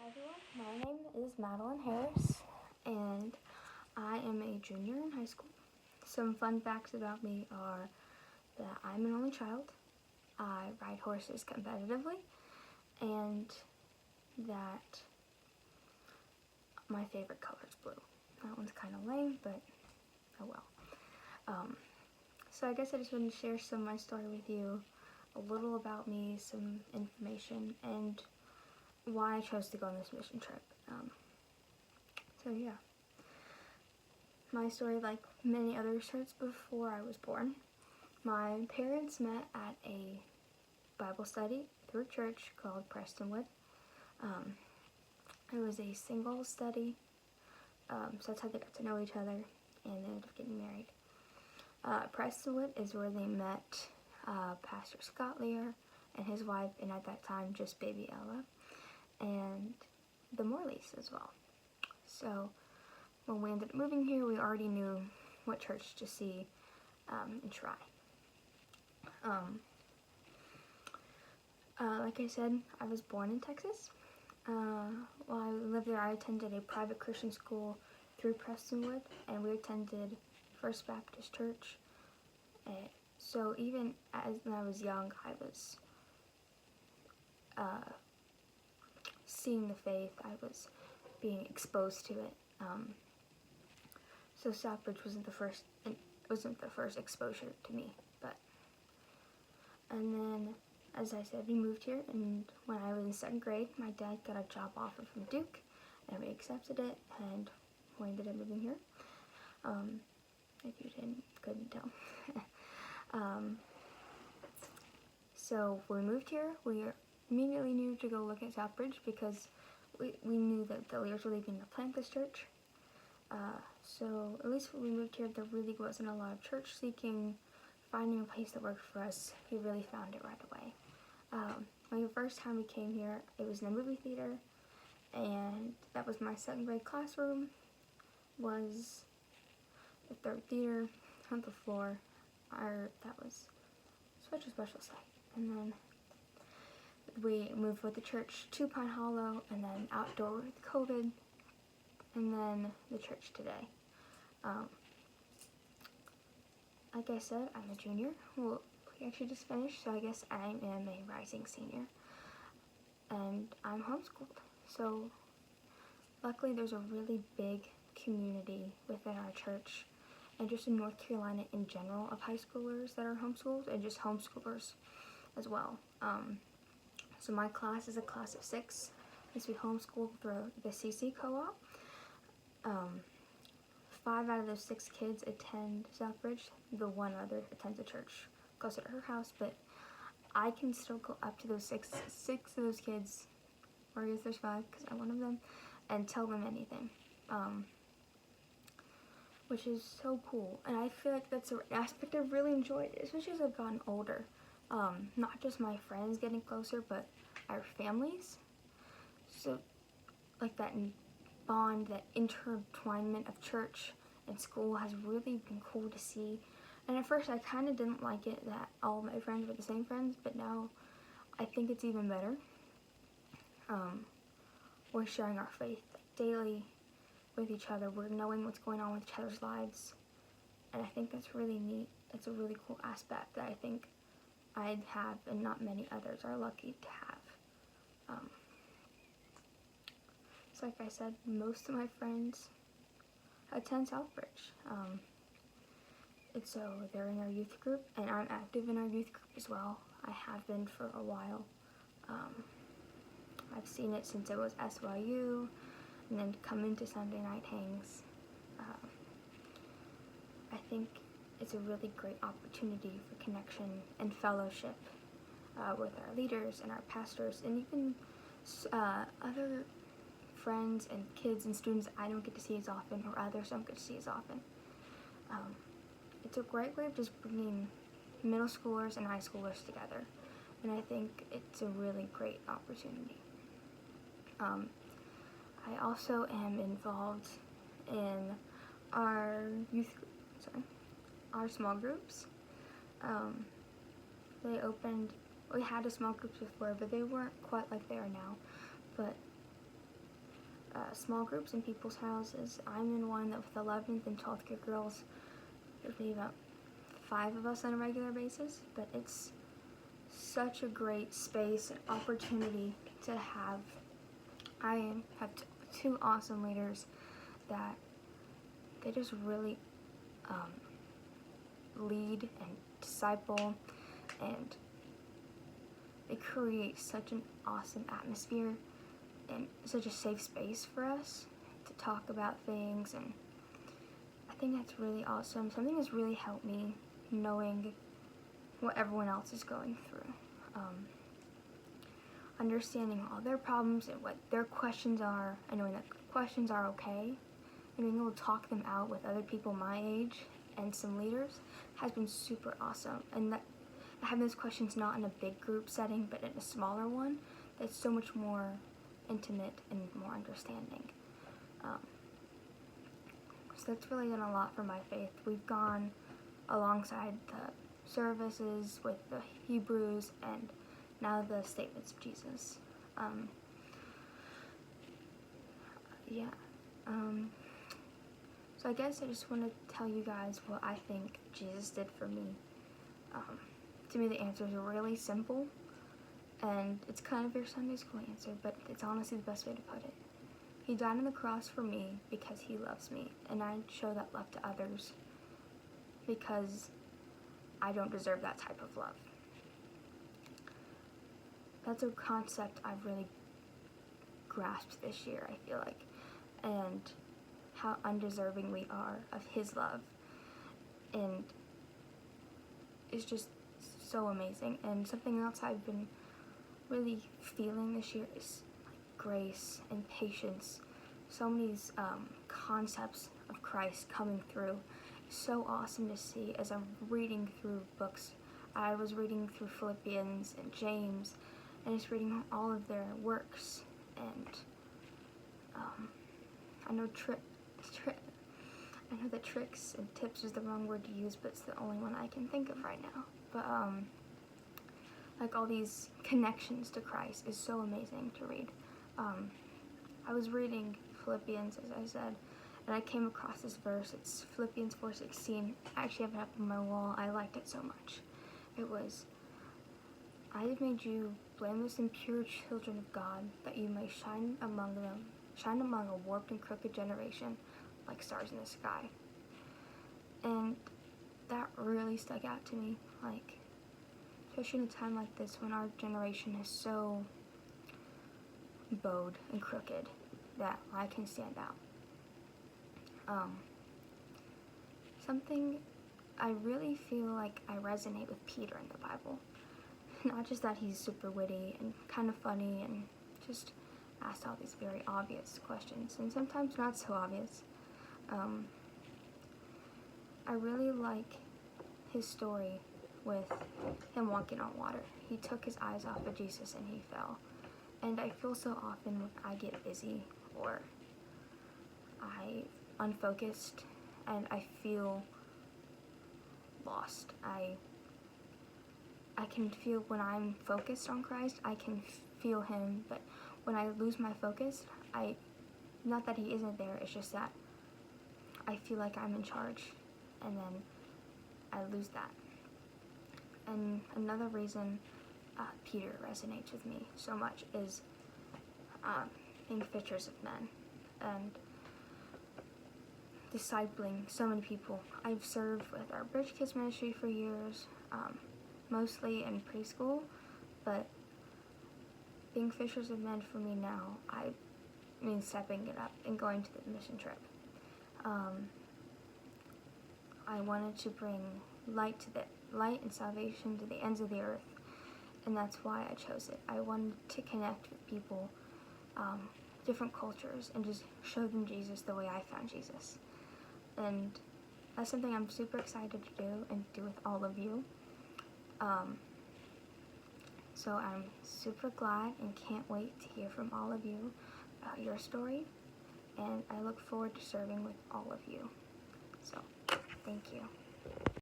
Hi everyone, my name is Madeline Harris, and I am a junior in high school. Some fun facts about me are that I'm an only child, I ride horses competitively, and that my favorite color is blue. That one's kind of lame, but oh well. So I guess I just wanted to share some of my story with you, a little about me, some information, and why I chose to go on this mission trip. So yeah, my story, like many others, starts before I was born. My parents met at a Bible study through a church called Prestonwood. It was a single study, so that's how they got to know each other, and they ended up getting married. Prestonwood is where they met Pastor Scott Lear and his wife, and at that time just baby Ella, and the Morleys as well. So when we ended up moving here, we already knew what church to see and try. Like I said, I was born in Texas. While I lived there, I attended a private Christian school through Prestonwood, and we attended First Baptist Church. So even when I was young, I was seeing the faith. I was being exposed to it. So Southbridge wasn't the first exposure to me, and then, as I said, we moved here, and when I was in 2nd grade, my dad got a job offer from Duke, and we accepted it, and we ended up moving here. If you couldn't tell. So when we moved here, we immediately knew to go look at Southbridge because we knew that the Lears were leaving to plant this church. So at least when we moved here, there really wasn't a lot of church seeking, finding a place that worked for us. We really found it right away. The first time we came here, it was in a movie theater, and that was my 2nd grade classroom, was the 3rd theater on the floor. That was such a special sight. And then we moved with the church to Pine Hollow, and then outdoor with COVID, and then the church today. Like I said, I'm a junior. Well, we actually just finished, so I guess I am a rising senior. And I'm homeschooled. So luckily there's a really big community within our church and just in North Carolina in general of high schoolers that are homeschooled and just homeschoolers as well. So my class is a class of 6. As we homeschool through the CC co-op. 5 out of those 6 kids attend Southbridge. The one other attends a church closer to her house, but I can still go up to those six of those kids, or I guess there's 5 because I'm one of them, and tell them anything, which is so cool. And I feel like that's an aspect I've really enjoyed, especially as I've gotten older. Not just my friends getting closer, but our families. So like that bond, that intertwinement of church and school has really been cool to see. And at first I kind of didn't like it that all my friends were the same friends, but now I think it's even better. We're sharing our faith daily with each other. We're knowing what's going on with each other's lives, and I think that's really neat. It's a really cool aspect that I think I'd have and not many others are lucky to have. So like I said, most of my friends attend Southbridge. So they're in our youth group, and I'm active in our youth group as well. I have been for a while. I've seen it since it was SYU, and then come into Sunday night hangs. I think it's a really great opportunity for connection and fellowship with our leaders and our pastors, and even other friends and kids and students I don't get to see as often, or others don't get to see as often. It's a great way of just bringing middle schoolers and high schoolers together, and I think it's a really great opportunity. I also am involved in our our small groups. We had a small group before, but they weren't quite like they are now. But small groups in people's houses. I'm in one that with 11th and 12th grade girls. There's maybe about 5 of us on a regular basis, but it's such a great space and opportunity to have. I have 2 awesome leaders that they just really lead and disciple, and they create such an awesome atmosphere and such a safe space for us to talk about things, and I think that's really awesome. Something that's really helped me knowing what everyone else is going through. Understanding all their problems and what their questions are, and knowing that questions are okay, and being able to talk them out with other people my age and some leaders has been super awesome. And that having those questions not in a big group setting, but in a smaller one, that's so much more intimate and more understanding. So that's really done a lot for my faith. We've gone alongside the services with the Hebrews and now the statements of Jesus. So I guess I just want to tell you guys what I think Jesus did for me. To me, the answer is really simple, and it's kind of your Sunday school answer, but it's honestly the best way to put it. He died on the cross for me because he loves me, and I show that love to others because I don't deserve that type of love. That's a concept I've really grasped this year, I feel like, and how undeserving we are of his love, and it's just so amazing. And something else I've been really feeling this year is like grace and patience. So many concepts of Christ coming through. It's so awesome to see as I'm reading through books. I was reading through Philippians and James, and just reading all of their works, and I know that tricks and tips is the wrong word to use, but it's the only one I can think of right now. But like all these connections to Christ is so amazing to read. I was reading Philippians, as I said, and I came across this verse. It's Philippians 4:16. I actually have it up on my wall. I liked it so much. It was, I have made you blameless and pure children of God, that you may shine among a warped and crooked generation, like stars in the sky. And that really stuck out to me, like, especially in a time like this when our generation is so bowed and crooked that I can stand out. Something I really feel like I resonate with Peter in the Bible. Not just that he's super witty and kind of funny and just asked all these very obvious questions, and sometimes not so obvious. I really like his story with him walking on water. He took his eyes off of Jesus and he fell. And I feel so often when I get busy or I unfocused and I feel lost. I can feel when I'm focused on Christ, I can feel him, but when I lose my focus, not that he isn't there, it's just that I feel like I'm in charge, and then I lose that. And another reason Peter resonates with me so much is being fishers of men and discipling so many people. I've served with our Bridge Kids ministry for years, mostly in preschool, but being fishers of men for me now, I mean stepping it up and going to the mission trip. I wanted to bring light and salvation to the ends of the earth, and that's why I chose it. I wanted to connect with people, different cultures, and just show them Jesus the way I found Jesus. And that's something I'm super excited to do and do with all of you. So I'm super glad and can't wait to hear from all of you about your story, and I look forward to serving with all of you. So, thank you.